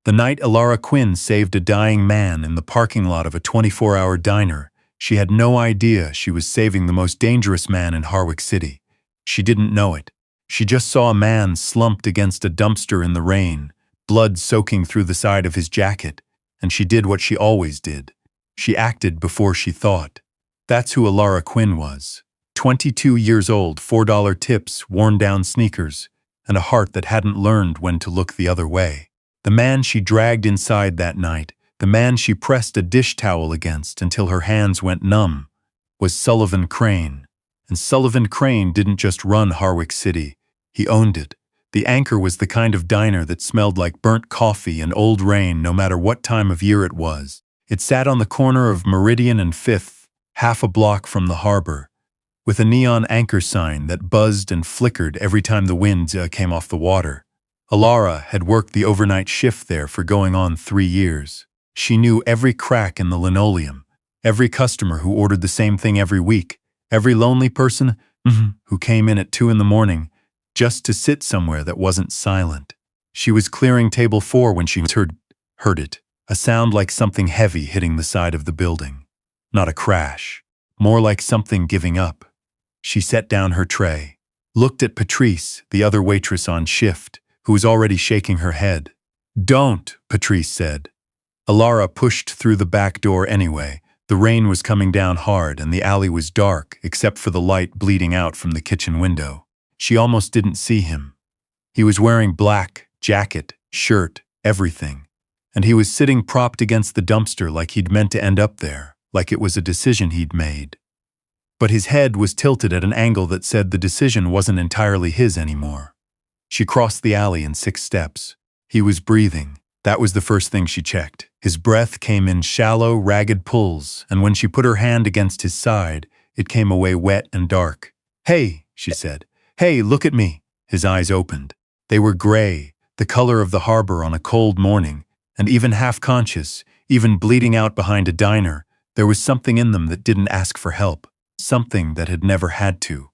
The night Alara Quinn saved a dying man in the parking lot of a 24-hour diner, she had no idea she was saving the most dangerous man in Harwick City. She didn't know it. She just saw a man slumped against a dumpster in the rain, blood soaking through the side of his jacket, and she did what she always did. She acted before she thought. That's who Alara Quinn was. 22 years old, $4 tips, worn-down sneakers, and a heart that hadn't learned when to look the other way. The man she dragged inside that night, the man she pressed a dish towel against until her hands went numb, was Sullivan Crane. And Sullivan Crane didn't just run Harwick City. He owned it. The Anchor was the kind of diner that smelled like burnt coffee and old rain no matter what time of year it was. It sat on the corner of Meridian and 5th, half a block from the harbor, with a neon anchor sign that buzzed and flickered every time the wind came off the water. Alara had worked the overnight shift there for going on 3 years. She knew every crack in the linoleum, every customer who ordered the same thing every week, every lonely person who came in at 2 in the morning just to sit somewhere that wasn't silent. She was clearing table 4 when she heard it, a sound like something heavy hitting the side of the building. Not a crash, more like something giving up. She set down her tray, looked at Patrice, the other waitress on shift, who was already shaking her head. "Don't," Patrice said. Alara pushed through the back door anyway. The rain was coming down hard and the alley was dark except for the light bleeding out from the kitchen window. She almost didn't see him. He was wearing black, jacket, shirt, everything. And he was sitting propped against the dumpster like he'd meant to end up there, like it was a decision he'd made. But his head was tilted at an angle that said the decision wasn't entirely his anymore. She crossed the alley in 6 steps. He was breathing. That was the first thing she checked. His breath came in shallow, ragged pulls, and when she put her hand against his side, it came away wet and dark. "Hey," she said. "Hey, look at me." His eyes opened. They were gray, the color of the harbor on a cold morning, and even half-conscious, even bleeding out behind a diner, there was something in them that didn't ask for help, something that had never had to.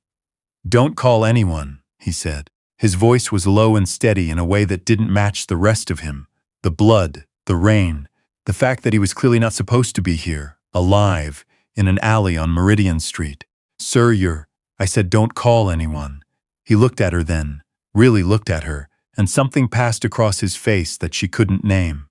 "Don't call anyone," he said. His voice was low and steady in a way that didn't match the rest of him. The blood, the rain, the fact that he was clearly not supposed to be here, alive, in an alley on Meridian Street. "Sir, I said don't call anyone." He looked at her then, really looked at her, and something passed across his face that she couldn't name.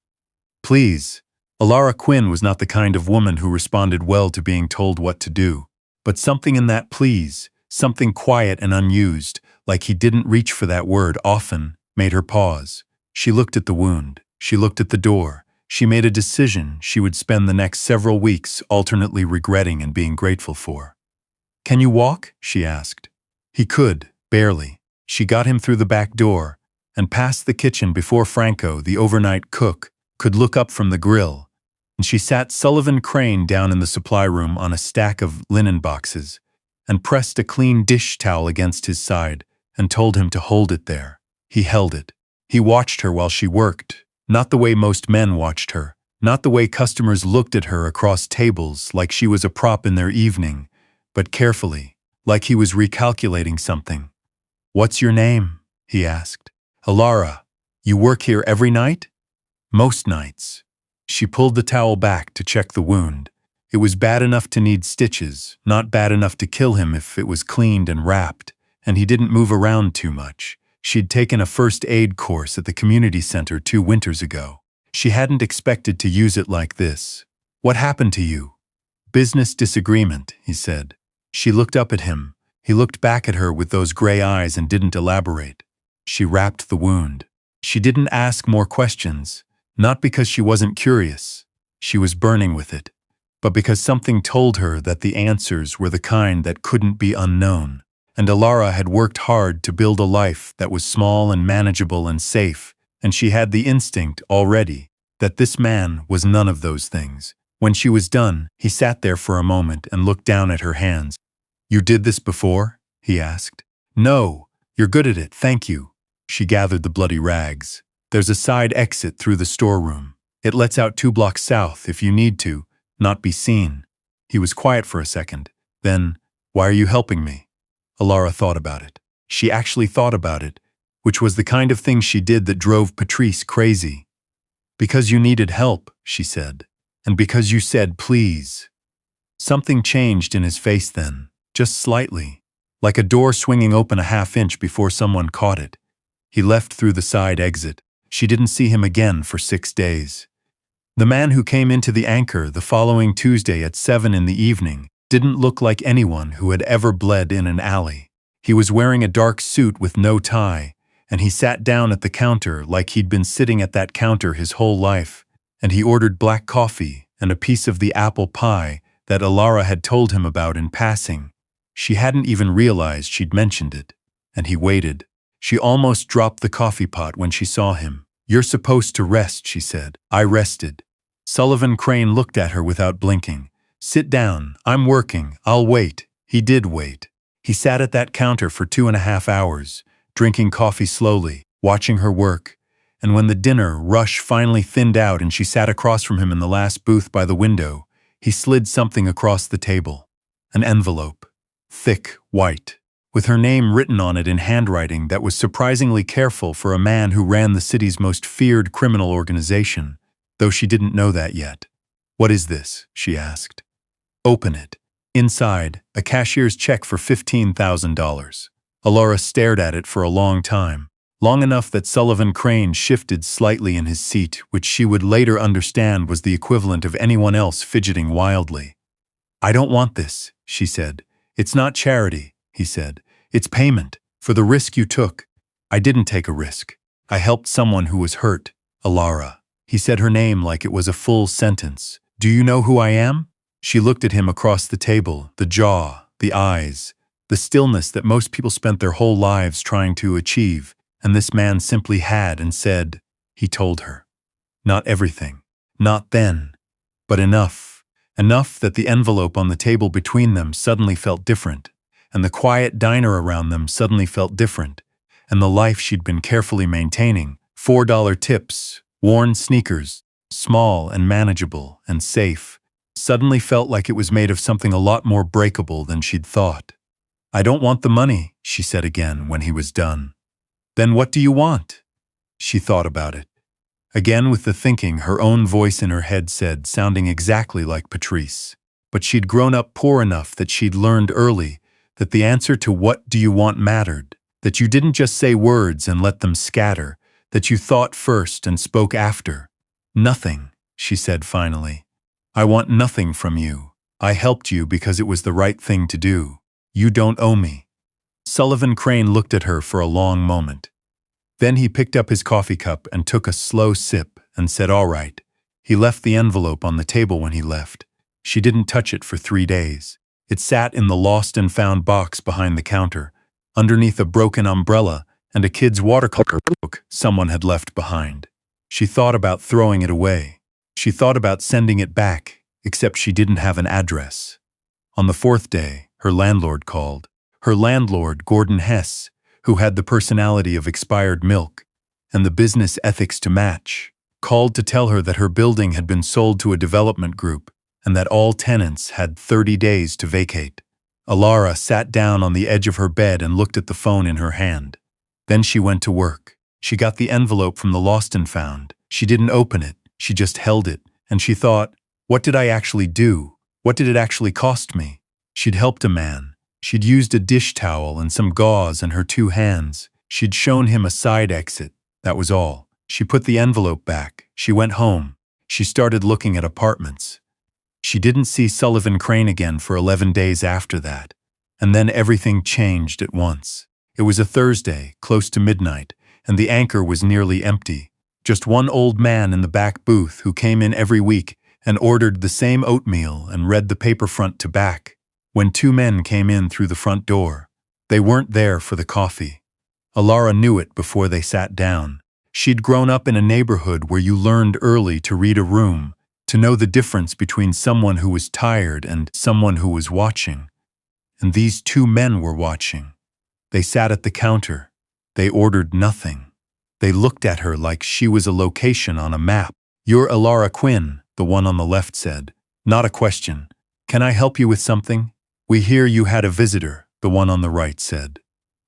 "Please." Alara Quinn was not the kind of woman who responded well to being told what to do. But something in that please, something quiet and unused, like he didn't reach for that word often, made her pause. She looked at the wound. She looked at the door. She made a decision she would spend the next several weeks alternately regretting and being grateful for. "Can you walk?" she asked. He could, barely. She got him through the back door and past the kitchen before Franco, the overnight cook, could look up from the grill, and she sat Sullivan Crane down in the supply room on a stack of linen boxes and pressed a clean dish towel against his side and told him to hold it there. He held it. He watched her while she worked, not the way most men watched her, not the way customers looked at her across tables like she was a prop in their evening, but carefully, like he was recalculating something. "What's your name?" he asked. "Alara. You work here every night?" "Most nights." She pulled the towel back to check the wound. It was bad enough to need stitches, not bad enough to kill him if it was cleaned and wrapped, and he didn't move around too much. She'd taken a first aid course at the community center 2 winters ago. She hadn't expected to use it like this. "What happened to you?" "Business disagreement," he said. She looked up at him. He looked back at her with those gray eyes and didn't elaborate. She wrapped the wound. She didn't ask more questions, not because she wasn't curious. She was burning with it, but because something told her that the answers were the kind that couldn't be unknown. And Alara had worked hard to build a life that was small and manageable and safe, and she had the instinct already that this man was none of those things. When she was done, he sat there for a moment and looked down at her hands. "You did this before?" he asked. "No, you're good at it, thank you." She gathered the bloody rags. "There's a side exit through the storeroom. It lets out 2 blocks south if you need to, not be seen." He was quiet for a second. Then, "Why are you helping me?" Alara thought about it. She actually thought about it, which was the kind of thing she did that drove Patrice crazy. Because you needed help, she said. And because you said please. Something changed in his face then, just slightly, like a door swinging open a half-inch before someone caught it. He left through the side exit. She didn't see him again for 6 days. The man who came into the Anchor the following Tuesday at 7 in the evening didn't look like anyone who had ever bled in an alley. He was wearing a dark suit with no tie, and he sat down at the counter like he'd been sitting at that counter his whole life, and he ordered black coffee and a piece of the apple pie that Alara had told him about in passing. She hadn't even realized she'd mentioned it, and he waited. She almost dropped the coffee pot when she saw him. "You're supposed to rest," she said. "I rested." Sullivan Crane looked at her without blinking. "Sit down. I'm working. I'll wait." He did wait. He sat at that counter for 2.5 hours, drinking coffee slowly, watching her work, and when the dinner rush finally thinned out and she sat across from him in the last booth by the window, he slid something across the table. An envelope. Thick, white, with her name written on it in handwriting that was surprisingly careful for a man who ran the city's most feared criminal organization, though she didn't know that yet. "What is this?" she asked. "Open it." Inside, a cashier's check for $15,000. Alara stared at it for a long time, long enough that Sullivan Crane shifted slightly in his seat, which she would later understand was the equivalent of anyone else fidgeting wildly. "I don't want this," she said. "It's not charity," he said. "It's payment for the risk you took." "I didn't take a risk. I helped someone who was hurt." "Alara." He said her name like it was a full sentence. "Do you know who I am?" She looked at him across the table, the jaw, the eyes, the stillness that most people spent their whole lives trying to achieve, and this man simply had and said, he told her. Not everything. Not then. But enough. Enough that the envelope on the table between them suddenly felt different, and the quiet diner around them suddenly felt different, and the life she'd been carefully maintaining, $4 tips, worn sneakers, small and manageable and safe, suddenly felt like it was made of something a lot more breakable than she'd thought. "I don't want the money," she said again when he was done. "Then what do you want?" She thought about it. Again with the thinking her own voice in her head said, sounding exactly like Patrice. But she'd grown up poor enough that she'd learned early that the answer to what do you want mattered, that you didn't just say words and let them scatter, that you thought first and spoke after. "Nothing," she said finally. "I want nothing from you. I helped you because it was the right thing to do. You don't owe me." Sullivan Crane looked at her for a long moment. Then he picked up his coffee cup and took a slow sip and said, "All right." He left the envelope on the table when he left. She didn't touch it for 3 days. It sat in the lost and found box behind the counter, underneath a broken umbrella and a kid's watercolor book someone had left behind. She thought about throwing it away. She thought about sending it back, except she didn't have an address. On the 4th day, her landlord called. Her landlord, Gordon Hess, who had the personality of expired milk and the business ethics to match, called to tell her that her building had been sold to a development group and that all tenants had 30 days to vacate. Alara sat down on the edge of her bed and looked at the phone in her hand. Then she went to work. She got the envelope from the lost and found. She didn't open it. She just held it, and she thought, what did I actually do? What did it actually cost me? She'd helped a man. She'd used a dish towel and some gauze in her 2 hands. She'd shown him a side exit. That was all. She put the envelope back. She went home. She started looking at apartments. She didn't see Sullivan Crane again for 11 days after that. And then everything changed at once. It was a Thursday, close to midnight, and the Anchor was nearly empty. Just one old man in the back booth who came in every week and ordered the same oatmeal and read the paper front to back. When 2 men came in through the front door, they weren't there for the coffee. Alara knew it before they sat down. She'd grown up in a neighborhood where you learned early to read a room, to know the difference between someone who was tired and someone who was watching. And these 2 men were watching. They sat at the counter. They ordered nothing. They looked at her like she was a location on a map. "You're Alara Quinn," the one on the left said. "Not a question. Can I help you with something?" "We hear you had a visitor," the one on the right said.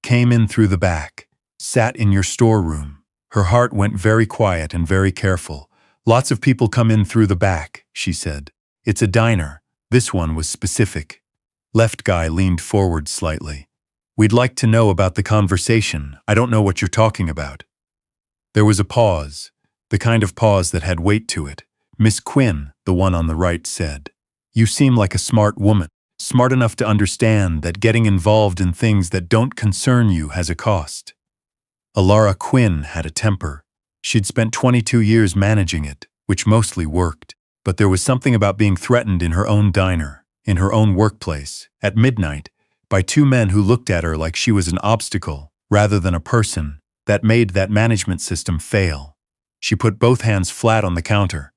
"Came in through the back. Sat in your storeroom." Her heart went very quiet and very careful, Lots of people come in through the back, she said. It's a diner. This one was specific. Left guy leaned forward slightly. We'd like to know about the conversation. I don't know what you're talking about. There was a pause, the kind of pause that had weight to it. Miss Quinn, the one on the right, said, You seem like a smart woman, smart enough to understand that getting involved in things that don't concern you has a cost. Alara Quinn had a temper. She'd spent 22 years managing it, which mostly worked. But there was something about being threatened in her own diner, in her own workplace, at midnight, by two men who looked at her like she was an obstacle, rather than a person, that made that management system fail. She put both hands flat on the counter.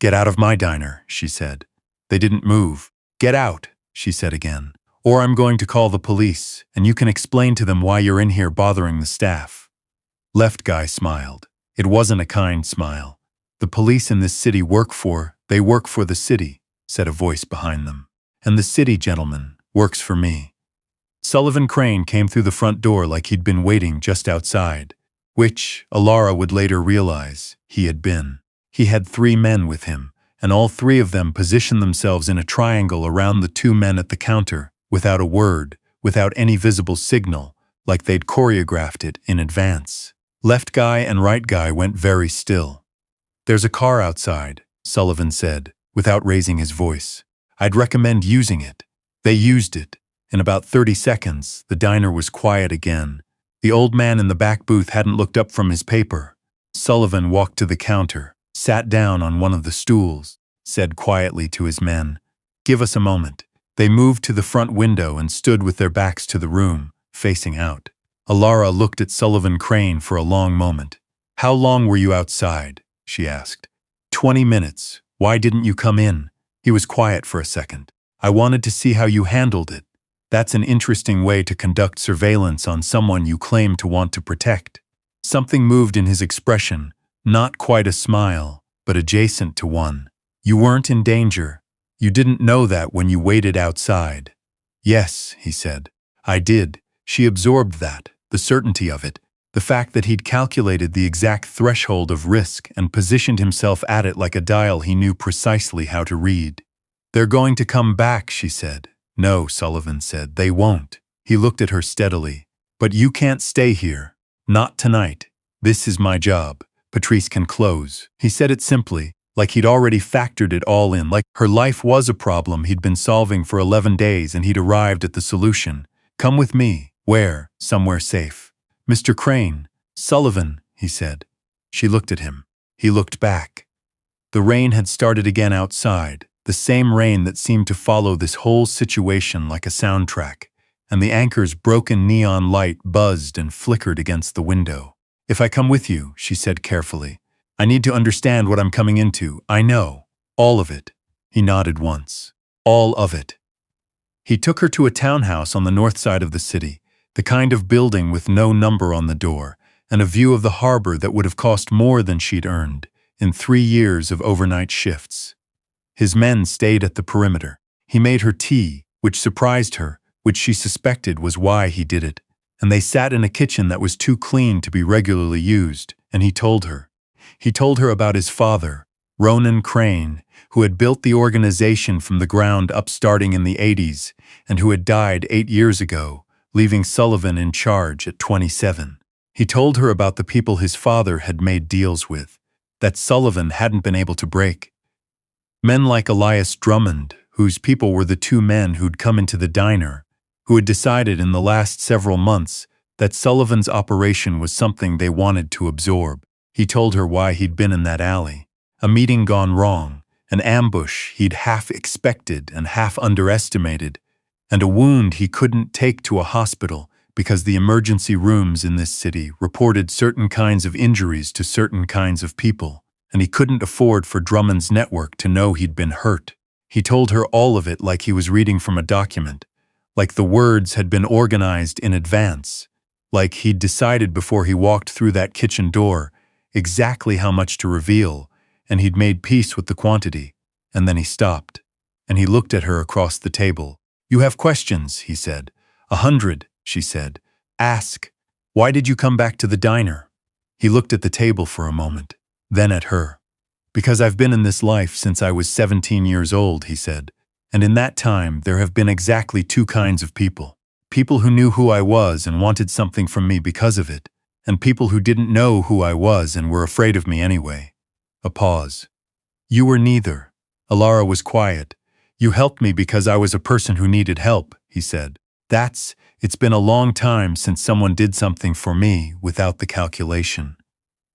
Get out of my diner, she said. They didn't move. Get out, she said again. Or I'm going to call the police, and you can explain to them why you're in here bothering the staff. Left guy smiled. It wasn't a kind smile. The police in this city work for the city, said a voice behind them. And the city, gentlemen, works for me. Sullivan Crane came through the front door like he'd been waiting just outside, which, Alara would later realize, he had been. He had 3 men with him, and all 3 of them positioned themselves in a triangle around the 2 men at the counter, without a word, without any visible signal, like they'd choreographed it in advance. Left guy and right guy went very still. There's a car outside, Sullivan said, without raising his voice. I'd recommend using it. They used it. In about 30 seconds, the diner was quiet again. The old man in the back booth hadn't looked up from his paper. Sullivan walked to the counter, sat down on one of the stools, said quietly to his men, Give us a moment. They moved to the front window and stood with their backs to the room, facing out. Alara looked at Sullivan Crane for a long moment. How long were you outside? She asked. 20 minutes. Why didn't you come in? He was quiet for a second. I wanted to see how you handled it. That's an interesting way to conduct surveillance on someone you claim to want to protect. Something moved in his expression, not quite a smile, but adjacent to one. You weren't in danger. You didn't know that when you waited outside. Yes, he said. I did. She absorbed that, the certainty of it, the fact that he'd calculated the exact threshold of risk and positioned himself at it like a dial he knew precisely how to read. They're going to come back, she said. No, Sullivan said, they won't. He looked at her steadily. But you can't stay here. Not tonight. This is my job. Patrice can close. He said it simply, like he'd already factored it all in, like her life was a problem he'd been solving for 11 days and he'd arrived at the solution. Come with me. Where? Somewhere safe. Mr. Crane. Sullivan, he said. She looked at him. He looked back. The rain had started again outside, the same rain that seemed to follow this whole situation like a soundtrack, and the anchor's broken neon light buzzed and flickered against the window. If I come with you, she said carefully, I need to understand what I'm coming into. I know. All of it. He nodded once. All of it. He took her to a townhouse on the north side of the city, the kind of building with no number on the door, and a view of the harbor that would have cost more than she'd earned in 3 years of overnight shifts. His men stayed at the perimeter. He made her tea, which surprised her, which she suspected was why he did it, and they sat in a kitchen that was too clean to be regularly used, and he told her. He told her about his father, Ronan Crane, who had built the organization from the ground up starting in the 80s, and who had died 8 years ago, leaving Sullivan in charge at 27. He told her about the people his father had made deals with, that Sullivan hadn't been able to break. Men like Elias Drummond, whose people were the 2 men who'd come into the diner, who had decided in the last several months that Sullivan's operation was something they wanted to absorb. He told her why he'd been in that alley. A meeting gone wrong, an ambush he'd half expected and half underestimated, and a wound he couldn't take to a hospital because the emergency rooms in this city reported certain kinds of injuries to certain kinds of people, and he couldn't afford for Drummond's network to know he'd been hurt. He told her all of it like he was reading from a document, like the words had been organized in advance, like he'd decided before he walked through that kitchen door exactly how much to reveal, and he'd made peace with the quantity. And then he stopped, and he looked at her across the table. You have questions, he said. 100, she said. Ask. Why did you come back to the diner? He looked at the table for a moment, then at her. Because I've been in this life since I was 17 years old, he said. And in that time, there have been exactly two kinds of people. People who knew who I was and wanted something from me because of it, and people who didn't know who I was and were afraid of me anyway. A pause. You were neither. Alara was quiet. You helped me because I was a person who needed help, he said. It's been a long time since someone did something for me without the calculation.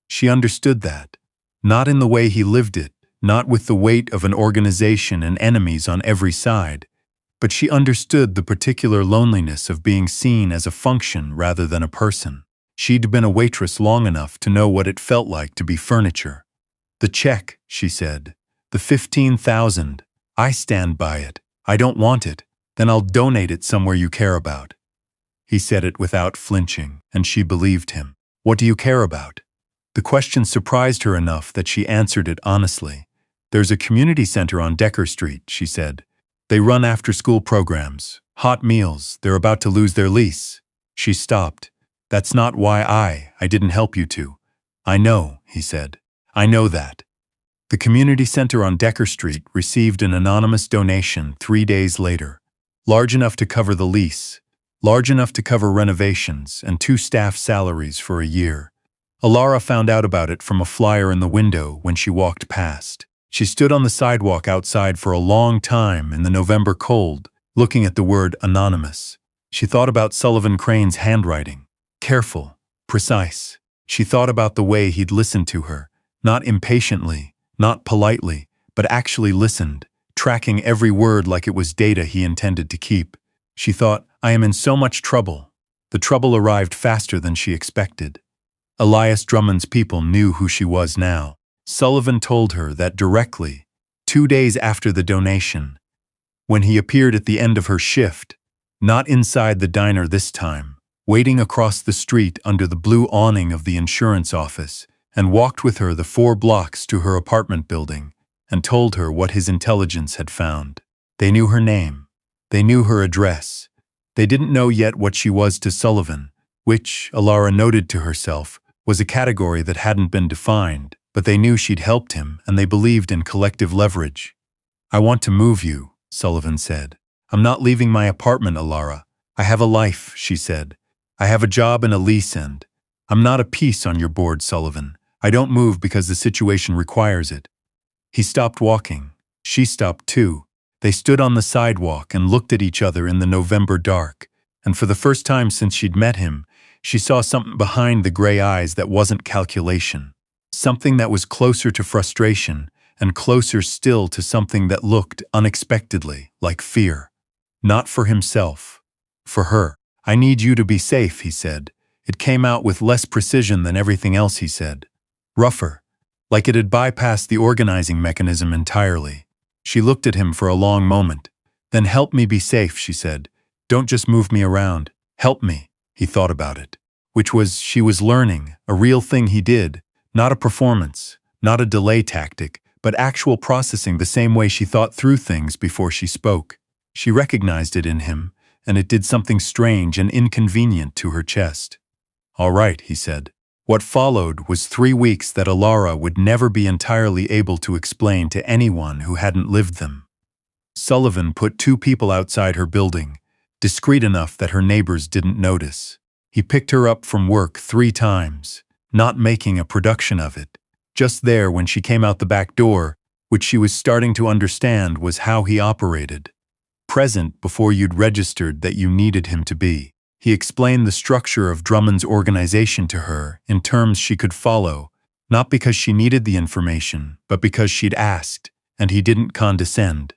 She understood that. Not in the way he lived it, not with the weight of an organization and enemies on every side, but she understood the particular loneliness of being seen as a function rather than a person. She'd been a waitress long enough to know what it felt like to be furniture. The check, she said. The 15,000. I stand by it. I don't want it. Then I'll donate it somewhere you care about. He said it without flinching, and she believed him. What do you care about? The question surprised her enough that she answered it honestly. There's a community center on Decker Street, she said. They run after-school programs, hot meals. They're about to lose their lease. She stopped. That's not why I didn't help you two. I know, he said. I know that. The community center on Decker Street received an anonymous donation 3 days later, large enough to cover the lease, large enough to cover renovations and 2 staff salaries for a year. Alara found out about it from a flyer in the window when she walked past. She stood on the sidewalk outside for a long time in the November cold, looking at the word anonymous. She thought about Sullivan Crane's handwriting. Careful, precise. She thought about the way he'd listened to her, not impatiently, not politely, but actually listened, tracking every word like it was data he intended to keep. She thought, I am in so much trouble. The trouble arrived faster than she expected. Elias Drummond's people knew who she was now. Sullivan told her that directly, 2 days after the donation, when he appeared at the end of her shift, not inside the diner this time, waiting across the street under the blue awning of the insurance office, and walked with her the 4 blocks to her apartment building, and told her what his intelligence had found. They knew her name. They knew her address. They didn't know yet what she was to Sullivan, which, Alara noted to herself, was a category that hadn't been defined, but they knew she'd helped him and they believed in collective leverage. I want to move you, Sullivan said. I'm not leaving my apartment, Alara. I have a life, she said. I have a job and a lease and I'm not a piece on your board, Sullivan. I don't move because the situation requires it. He stopped walking. She stopped too. They stood on the sidewalk and looked at each other in the November dark, and for the first time since she'd met him, she saw something behind the gray eyes that wasn't calculation. Something that was closer to frustration, and closer still to something that looked, unexpectedly, like fear. Not for himself. For her. I need you to be safe, he said. It came out with less precision than everything else he said. Rougher. Like it had bypassed the organizing mechanism entirely. She looked at him for a long moment. Then help me be safe, she said. Don't just move me around. Help me. He thought about it. Which was, she was learning, a real thing he did. Not a performance, not a delay tactic, but actual processing the same way she thought through things before she spoke. She recognized it in him, and it did something strange and inconvenient to her chest. All right, he said. What followed was 3 weeks that Alara would never be entirely able to explain to anyone who hadn't lived them. Sullivan put 2 people outside her building, discreet enough that her neighbors didn't notice. He picked her up from work 3 times, not making a production of it. Just there when she came out the back door, which she was starting to understand was how he operated. Present before you'd registered that you needed him to be. He explained the structure of Drummond's organization to her in terms she could follow, not because she needed the information, but because she'd asked, and he didn't condescend.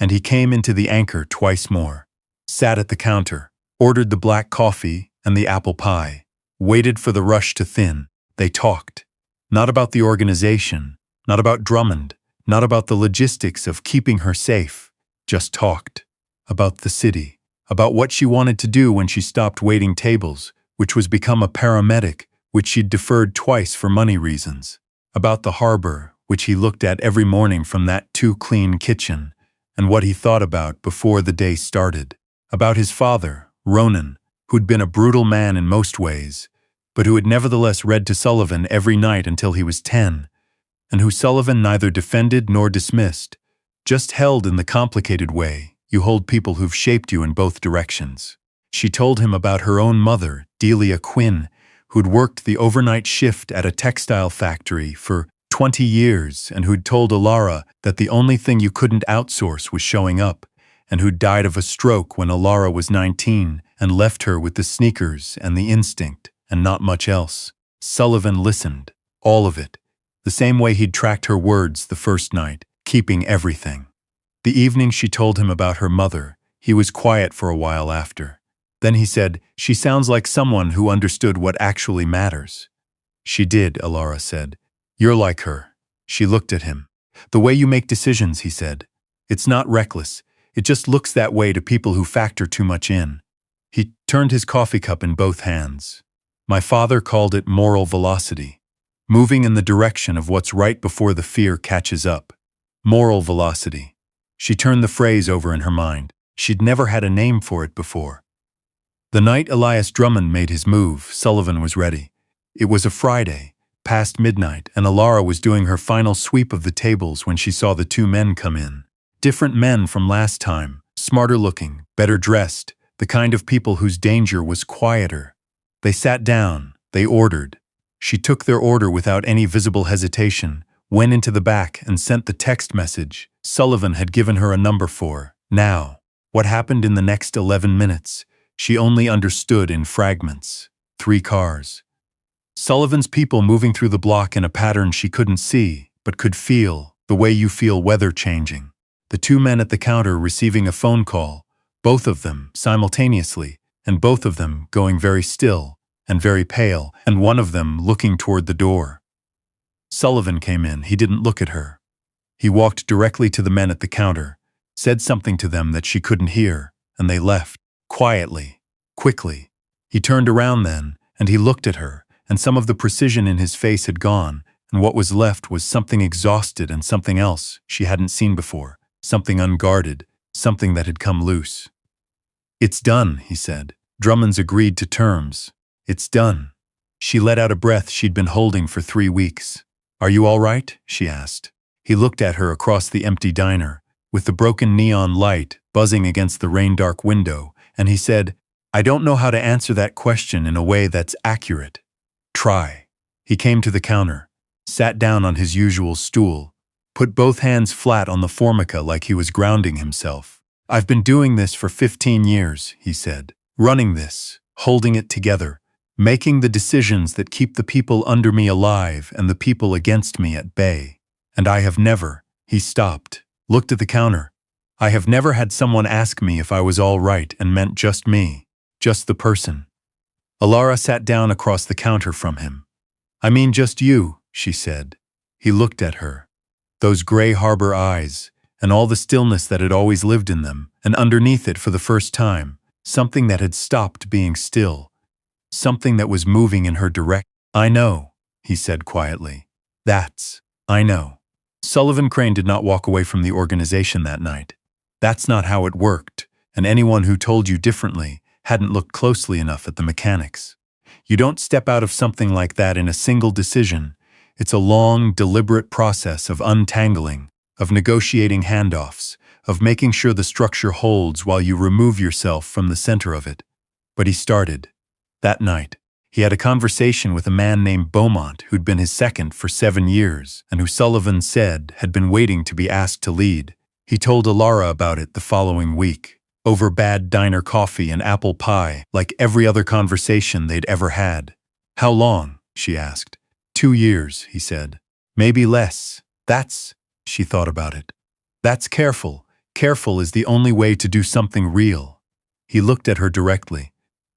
And he came into the Anchor twice more, sat at the counter, ordered the black coffee and the apple pie, waited for the rush to thin. They talked. Not about the organization, not about Drummond, not about the logistics of keeping her safe, just talked. About the city, about what she wanted to do when she stopped waiting tables, which was become a paramedic, which she'd deferred twice for money reasons. About the harbor, which he looked at every morning from that too-clean kitchen, and what he thought about before the day started. About his father, Ronan, who'd been a brutal man in most ways, but who had nevertheless read to Sullivan every night until he was 10, and who Sullivan neither defended nor dismissed, just held in the complicated way you hold people who've shaped you in both directions. She told him about her own mother, Delia Quinn, who'd worked the overnight shift at a textile factory for 20 years and who'd told Alara that the only thing you couldn't outsource was showing up, and who'd died of a stroke when Alara was 19 and left her with the sneakers and the instinct and not much else. Sullivan listened, all of it, the same way he'd tracked her words the first night, keeping everything. The evening she told him about her mother, he was quiet for a while after. Then he said, "She sounds like someone who understood what actually matters." "She did," Alara said. "You're like her." She looked at him. "The way you make decisions," he said. "It's not reckless. It just looks that way to people who factor too much in." He turned his coffee cup in both hands. "My father called it moral velocity. Moving in the direction of what's right before the fear catches up. Moral velocity." She turned the phrase over in her mind. She'd never had a name for it before. The night Elias Drummond made his move, Sullivan was ready. It was a Friday, past midnight, and Alara was doing her final sweep of the tables when she saw the two men come in. Different men from last time, smarter looking, better dressed, the kind of people whose danger was quieter. They sat down, they ordered. She took their order without any visible hesitation, went into the back and sent the text message Sullivan had given her a number for. Now, what happened in the next 11 minutes, she only understood in fragments. 3 cars. Sullivan's people moving through the block in a pattern she couldn't see, but could feel, the way you feel weather changing. The 2 men at the counter receiving a phone call, both of them simultaneously, and both of them going very still and very pale, and one of them looking toward the door. Sullivan came in. He didn't look at her. He walked directly to the men at the counter, said something to them that she couldn't hear, and they left, quietly, quickly. He turned around then, and he looked at her, and some of the precision in his face had gone, and what was left was something exhausted and something else she hadn't seen before, something unguarded, something that had come loose. "It's done," he said. "Drummond's agreed to terms. It's done." She let out a breath she'd been holding for 3 weeks. "Are you all right?" she asked. He looked at her across the empty diner, with the broken neon light buzzing against the rain-dark window, and he said, "I don't know how to answer that question in a way that's accurate. Try." He came to the counter, sat down on his usual stool, put both hands flat on the formica like he was grounding himself. "I've been doing this for 15 years, he said. "Running this, holding it together, making the decisions that keep the people under me alive and the people against me at bay. And I have never," he stopped, looked at the counter, "I have never had someone ask me if I was all right and meant just me, just the person." Alara sat down across the counter from him. "I mean just you," she said. He looked at her. Those gray harbor eyes, and all the stillness that had always lived in them, and underneath it for the first time, something that had stopped being still, something that was moving in her direction. "I know," he said quietly. I know." Sullivan Crane did not walk away from the organization that night. That's not how it worked, and anyone who told you differently hadn't looked closely enough at the mechanics. You don't step out of something like that in a single decision. It's a long, deliberate process of untangling, of negotiating handoffs, of making sure the structure holds while you remove yourself from the center of it. But he started. That night, he had a conversation with a man named Beaumont who'd been his second for 7 years and who Sullivan said had been waiting to be asked to lead. He told Alara about it the following week, over bad diner coffee and apple pie, like every other conversation they'd ever had. "How long?" she asked. 2 years, he said. "Maybe less." She thought about it. "That's careful. Careful is the only way to do something real." He looked at her directly.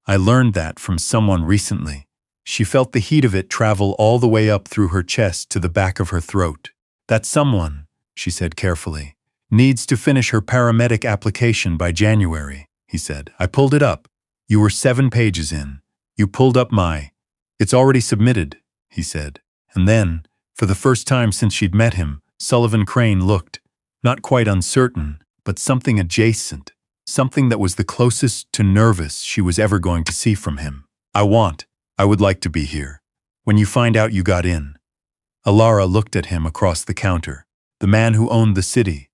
"I learned that from someone recently." She felt the heat of it travel all the way up through her chest to the back of her throat. "That someone," she said carefully, "needs to finish her paramedic application by January," he said. "I pulled it up. You were 7 pages in. You pulled up my—" "It's already submitted," he said. And then, for the first time since she'd met him, Sullivan Crane looked, not quite uncertain, but something adjacent, something that was the closest to nervous she was ever going to see from him. I would like to be here. When you find out you got in." Alara looked at him across the counter. The man who owned the city.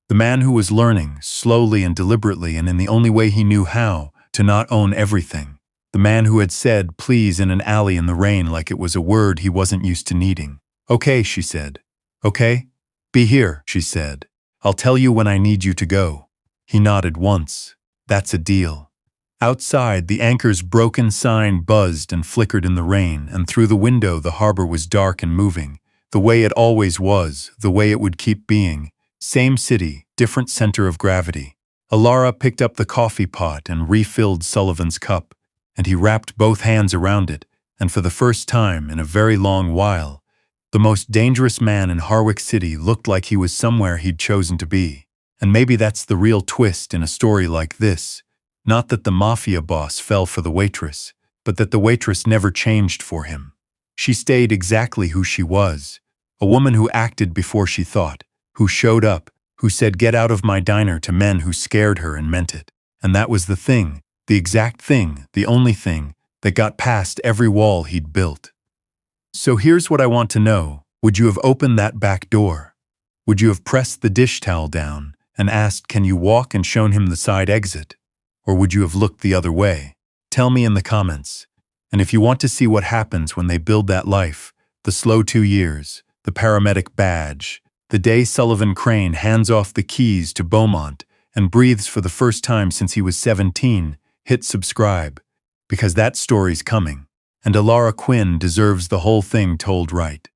The man who was learning, slowly and deliberately and in the only way he knew how, to not own everything. The man who had said please in an alley in the rain like it was a word he wasn't used to needing. Okay, she said. Okay? Be here, she said. I'll tell you when I need you to go. He nodded once. That's a deal. Outside, the anchor's broken sign buzzed and flickered in the rain, and through the window the harbor was dark and moving, the way it always was, the way it would keep being. Same city, different center of gravity. Alara picked up the coffee pot and refilled Sullivan's cup, and he wrapped both hands around it, and for the first time in a very long while, the most dangerous man in Harwick City looked like he was somewhere he'd chosen to be. And maybe that's the real twist in a story like this. Not that the Mafia boss fell for the waitress, but that the waitress never changed for him. She stayed exactly who she was, a woman who acted before she thought, who showed up, who said get out of my diner to men who scared her and meant it. And that was the thing, the exact thing, the only thing, that got past every wall he'd built. So here's what I want to know. Would you have opened that back door? Would you have pressed the dish towel down and asked can you walk and shown him the side exit? Or would you have looked the other way? Tell me in the comments. And if you want to see what happens when they build that life, the slow 2 years, the paramedic badge, the day Sullivan Crane hands off the keys to Beaumont and breathes for the first time since he was 17, hit subscribe, because that story's coming, and Alara Quinn deserves the whole thing told right.